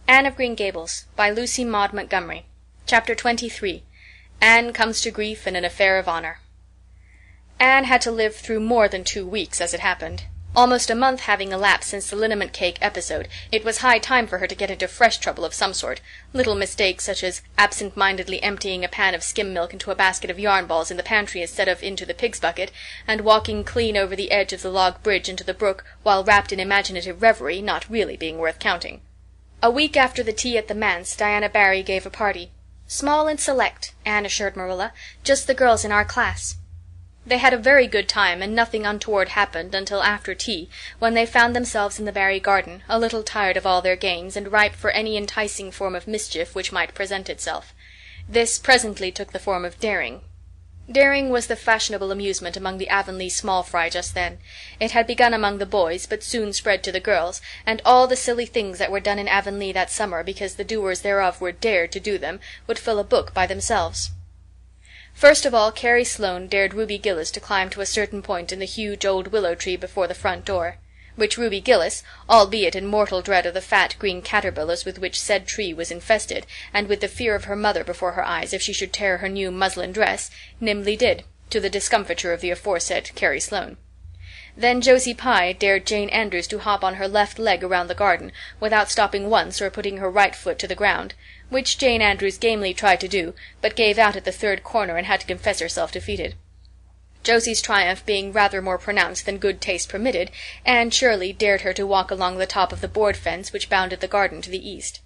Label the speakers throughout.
Speaker 1: Anne of Green Gables by Lucy Maud Montgomery. Chapter 23. Anne comes to grief in an affair of honor. Anne had to live through more than 2 weeks, as it happened. Almost a month having elapsed since the liniment cake episode, it was high time for her to get into fresh trouble of some sort. Little mistakes, such as absent-mindedly emptying a pan of skim milk into a basket of yarn balls in the pantry instead of into the pig's bucket, and walking clean over the edge of the log bridge into the brook while wrapped in imaginative reverie, not really being worth counting. A week after the tea at the manse, Diana Barry gave a party. "Small and select," Anne assured Marilla. "Just the girls in our class." They had a very good time, and nothing untoward happened until after tea, when they found themselves in the Barry garden, a little tired of all their games, and ripe for any enticing form of mischief which might present itself. This presently took the form of daring. Daring was the fashionable amusement among the Avonlea small fry just then. It had begun among the boys, but soon spread to the girls, and all the silly things that were done in Avonlea that summer because the doers thereof were dared to do them would fill a book by themselves. First of all, Carrie Sloane dared Ruby Gillis to climb to a certain point in the huge old willow tree before the front door, which Ruby Gillis, albeit in mortal dread of the fat green caterpillars with which said tree was infested, and with the fear of her mother before her eyes if she should tear her new muslin dress, nimbly did, to the discomfiture of the aforesaid Carrie Sloane. Then Josie Pye dared Jane Andrews to hop on her left leg around the garden, without stopping once or putting her right foot to the ground, which Jane Andrews gamely tried to do, but gave out at the third corner and had to confess herself defeated. Josie's triumph being rather more pronounced than good taste permitted, Anne Shirley dared her to walk along the top of the board fence which bounded the garden to the east.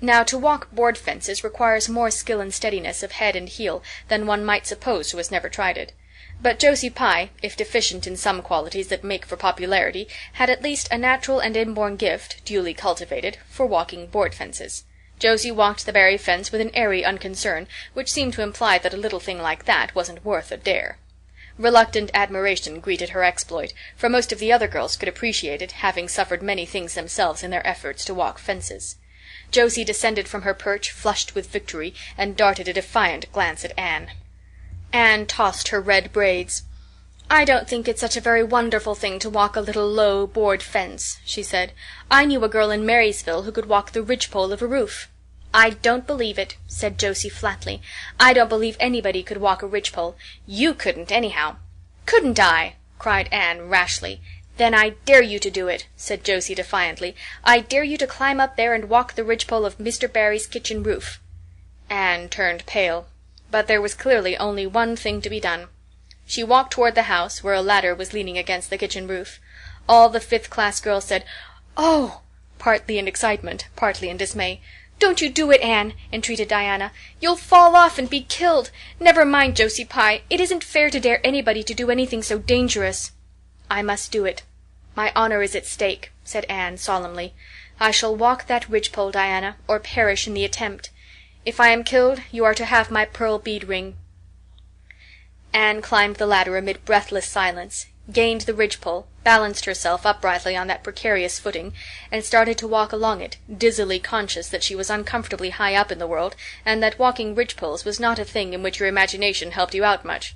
Speaker 1: Now, to walk board fences requires more skill and steadiness of head and heel than one might suppose who has never tried it. But Josie Pye, if deficient in some qualities that make for popularity, had at least a natural and inborn gift, duly cultivated, for walking board fences. Josie walked the Barry fence with an airy unconcern, which seemed to imply that a little thing like that wasn't worth a dare. Reluctant admiration greeted her exploit, for most of the other girls could appreciate it, having suffered many things themselves in their efforts to walk fences. Josie descended from her perch, flushed with victory, and darted a defiant glance at Anne. Anne tossed her red braids. "I don't think it's such a very wonderful thing to walk a little low board fence," she said. "I knew a girl in Marysville who could walk the ridgepole of a roof." "I don't believe it," said Josie flatly. "I don't believe anybody could walk a ridgepole. You couldn't, anyhow." "Couldn't I?" cried Anne rashly. "Then I dare you to do it," said Josie defiantly. "I dare you to climb up there and walk the ridgepole of Mr. Barry's kitchen roof." Anne turned pale, but there was clearly only one thing to be done. She walked toward the house, where a ladder was leaning against the kitchen roof. All the fifth-class girls said, "Oh!" partly in excitement, partly in dismay. "Don't you do it, Anne," entreated Diana. "You'll fall off and be killed. Never mind, Josie Pye. It isn't fair to dare anybody to do anything so dangerous." "I must do it. My honor is at stake," said Anne solemnly. "I shall walk that ridgepole, Diana, or perish in the attempt. If I am killed, you are to have my pearl bead ring." Anne climbed the ladder amid breathless silence, gained the ridgepole, balanced herself uprightly on that precarious footing, and started to walk along it, dizzily conscious that she was uncomfortably high up in the world, and that walking ridgepoles was not a thing in which your imagination helped you out much.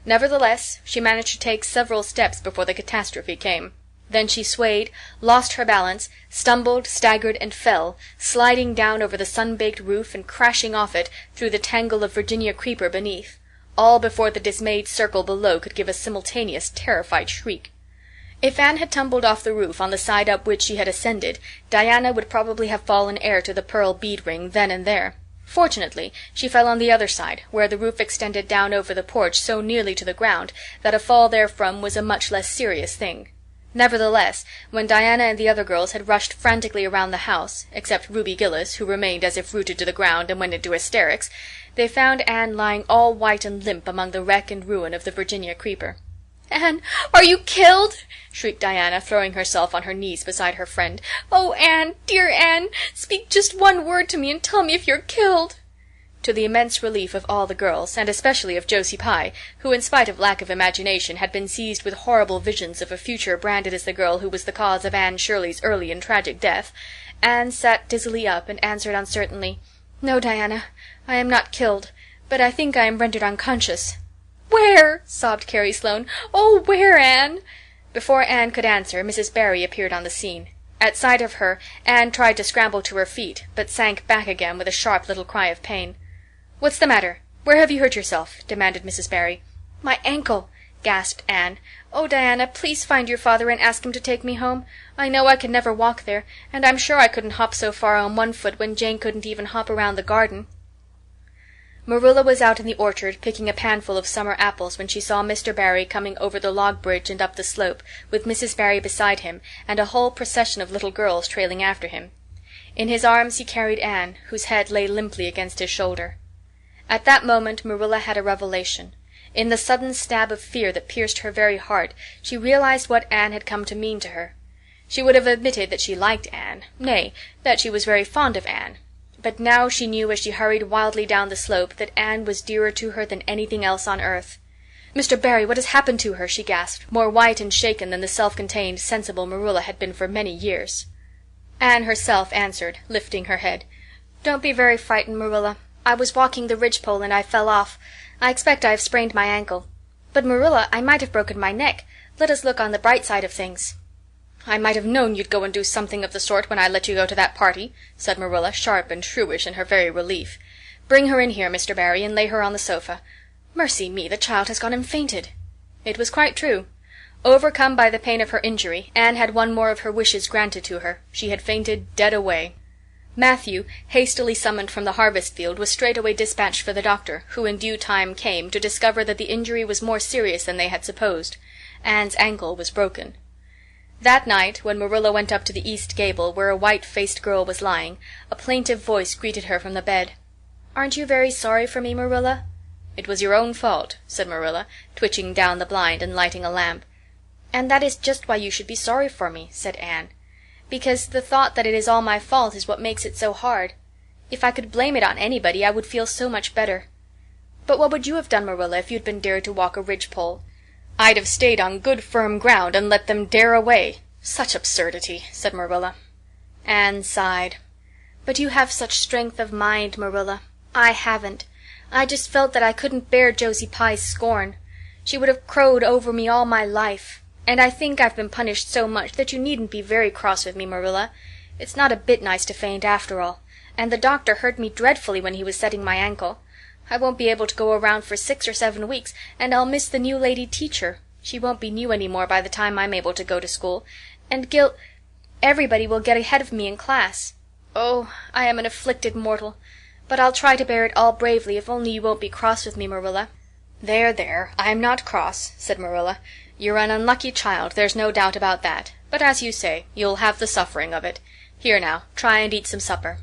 Speaker 1: Nevertheless, she managed to take several steps before the catastrophe came. Then she swayed, lost her balance, stumbled, staggered, and fell, sliding down over the sun-baked roof and crashing off it through the tangle of Virginia creeper beneath, all before the dismayed circle below could give a simultaneous terrified shriek. If Anne had tumbled off the roof on the side up which she had ascended, Diana would probably have fallen heir to the pearl bead ring then and there. Fortunately, she fell on the other side, where the roof extended down over the porch so nearly to the ground that a fall therefrom was a much less serious thing. Nevertheless, when Diana and the other girls had rushed frantically around the house, except Ruby Gillis, who remained as if rooted to the ground and went into hysterics, they found Anne lying all white and limp among the wreck and ruin of the Virginia creeper. "Anne, are you killed?" shrieked Diana, throwing herself on her knees beside her friend. "Oh, Anne, dear Anne, speak just one word to me and tell me if you're killed." To the immense relief of all the girls, and especially of Josie Pye, who in spite of lack of imagination had been seized with horrible visions of a future branded as the girl who was the cause of Anne Shirley's early and tragic death, Anne sat dizzily up and answered uncertainly, "No, Diana, I am not killed, but I think I am rendered unconscious." "Where?" sobbed Carrie Sloane. "Oh, where, Anne?" Before Anne could answer, Mrs. Barry appeared on the scene. At sight of her, Anne tried to scramble to her feet, but sank back again with a sharp little cry of pain. "What's the matter? Where have you hurt yourself?" demanded Mrs. Barry. "My ankle," gasped Anne. "Oh, Diana, please find your father and ask him to take me home. I know I could never walk there, and I'm sure I couldn't hop so far on one foot when Jane couldn't even hop around the garden." Marilla was out in the orchard picking a panful of summer apples when she saw Mr. Barry coming over the log bridge and up the slope, with Mrs. Barry beside him and a whole procession of little girls trailing after him. In his arms he carried Anne, whose head lay limply against his shoulder. At that moment Marilla had a revelation. In the sudden stab of fear that pierced her very heart, she realized what Anne had come to mean to her. She would have admitted that she liked Anne, nay, that she was very fond of Anne. But now she knew as she hurried wildly down the slope that Anne was dearer to her than anything else on earth. "Mr. Barry, what has happened to her?" she gasped, more white and shaken than the self-contained, sensible Marilla had been for many years. Anne herself answered, lifting her head. "Don't be very frightened, Marilla. I was walking the ridgepole and I fell off. I expect I have sprained my ankle. But, Marilla, I might have broken my neck. Let us look on the bright side of things." "I might have known you'd go and do something of the sort when I let you go to that party," said Marilla, sharp and shrewish in her very relief. "Bring her in here, Mr. Barry, and lay her on the sofa. Mercy me, the child has gone and fainted." It was quite true. Overcome by the pain of her injury, Anne had one more of her wishes granted to her. She had fainted dead away. Matthew, hastily summoned from the harvest field, was straightway dispatched for the doctor, who in due time came, to discover that the injury was more serious than they had supposed. Anne's ankle was broken. That night, when Marilla went up to the east gable, where a white-faced girl was lying, a plaintive voice greeted her from the bed. "Aren't you very sorry for me, Marilla?" "It was your own fault," said Marilla, twitching down the blind and lighting a lamp. "And that is just why you should be sorry for me," said Anne. "Because the thought that it is all my fault is what makes it so hard. If I could blame it on anybody I would feel so much better. But what would you have done, Marilla, if you'd been dared to walk a ridgepole?" "I'd have stayed on good firm ground and let them dare away. Such absurdity," said Marilla. Anne sighed. "But you have such strength of mind, Marilla. I haven't. I just felt that I couldn't bear Josie Pye's scorn. She would have crowed over me all my life. And I think I've been punished so much that you needn't be very cross with me, Marilla. It's not a bit nice to faint after all. And the doctor hurt me dreadfully when he was setting my ankle. I won't be able to go around for 6 or 7 weeks, and I'll miss the new lady teacher. She won't be new any more by the time I'm able to go to school. And everybody will get ahead of me in class. Oh, I am an afflicted mortal. But I'll try to bear it all bravely if only you won't be cross with me, Marilla." "There, there, I'm not cross," said Marilla. "You're an unlucky child, there's no doubt about that. But as you say, you'll have the suffering of it. Here now, try and eat some supper."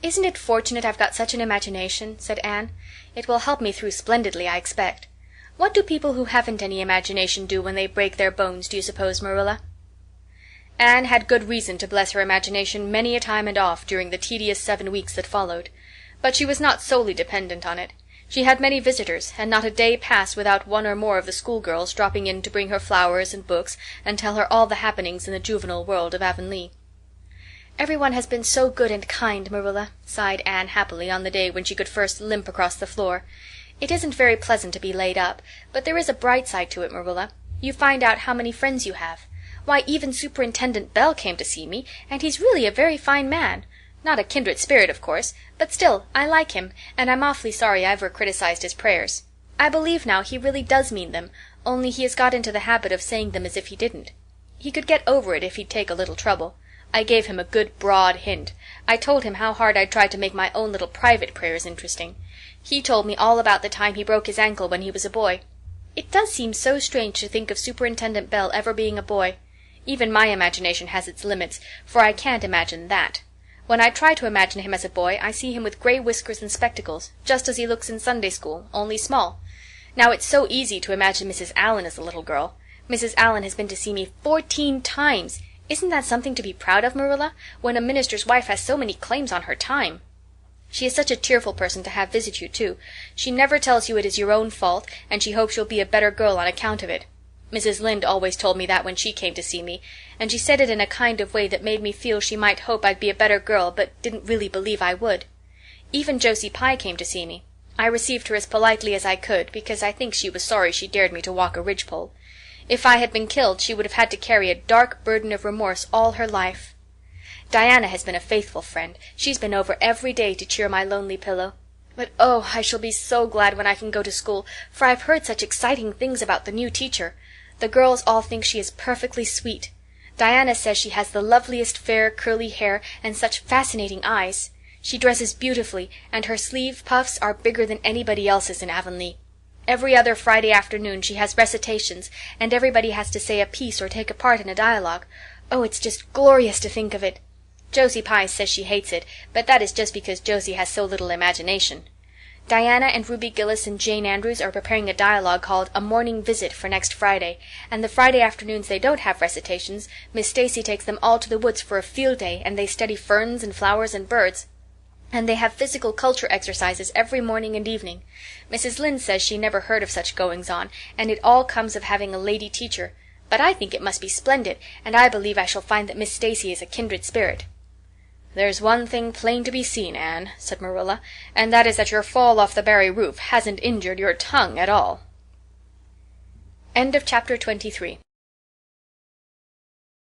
Speaker 1: "Isn't it fortunate I've got such an imagination?" said Anne. "It will help me through splendidly, I expect. What do people who haven't any imagination do when they break their bones, do you suppose, Marilla?" Anne had good reason to bless her imagination many a time and oft during the tedious 7 weeks that followed. But she was not solely dependent on it. She had many visitors, and not a day passed without one or more of the schoolgirls dropping in to bring her flowers and books and tell her all the happenings in the juvenile world of Avonlea. "Everyone has been so good and kind, Marilla," sighed Anne happily on the day when she could first limp across the floor. "It isn't very pleasant to be laid up, but there is a bright side to it, Marilla. You find out how many friends you have. Why, even Superintendent Bell came to see me, and he's really a very fine man. Not a kindred spirit, of course, but still, I like him, and I'm awfully sorry I ever criticized his prayers. I believe now he really does mean them, only he has got into the habit of saying them as if he didn't. He could get over it if he'd take a little trouble. I gave him a good broad hint. I told him how hard I'd tried to make my own little private prayers interesting. He told me all about the time he broke his ankle when he was a boy. It does seem so strange to think of Superintendent Bell ever being a boy. Even my imagination has its limits, for I can't imagine that. When I try to imagine him as a boy, I see him with gray whiskers and spectacles, just as he looks in Sunday school, only small. Now it's so easy to imagine Mrs. Allan as a little girl. Mrs. Allan has been to see me 14 times. Isn't that something to be proud of, Marilla, when a minister's wife has so many claims on her time? She is such a tearful person to have visit you, too. She never tells you it is your own fault, and she hopes you'll be a better girl on account of it. Mrs. Lynde always told me that when she came to see me, and she said it in a kind of way that made me feel she might hope I'd be a better girl, but didn't really believe I would. Even Josie Pye came to see me. I received her as politely as I could, because I think she was sorry she dared me to walk a ridgepole. If I had been killed, she would have had to carry a dark burden of remorse all her life. Diana has been a faithful friend. She's been over every day to cheer my lonely pillow. But oh, I shall be so glad when I can go to school, for I've heard such exciting things about the new teacher. The girls all think she is perfectly sweet. Diana says she has the loveliest fair curly hair and such fascinating eyes. She dresses beautifully, and her sleeve puffs are bigger than anybody else's in Avonlea. Every other Friday afternoon she has recitations, and everybody has to say a piece or take a part in a dialogue. Oh, it's just glorious to think of it. Josie Pye says she hates it, but that is just because Josie has so little imagination. Diana and Ruby Gillis and Jane Andrews are preparing a dialogue called A Morning Visit for next Friday, and the Friday afternoons they don't have recitations, Miss Stacy takes them all to the woods for a field day, and they study ferns and flowers and birds. And they have physical culture exercises every morning and evening. Mrs. Lynde says she never heard of such goings-on, and it all comes of having a lady teacher. But I think it must be splendid, and I believe I shall find that Miss Stacy is a kindred spirit. "There's one thing plain to be seen, Anne," said Marilla, "and that is that your fall off the Barry roof hasn't injured your tongue at all." End of chapter 23.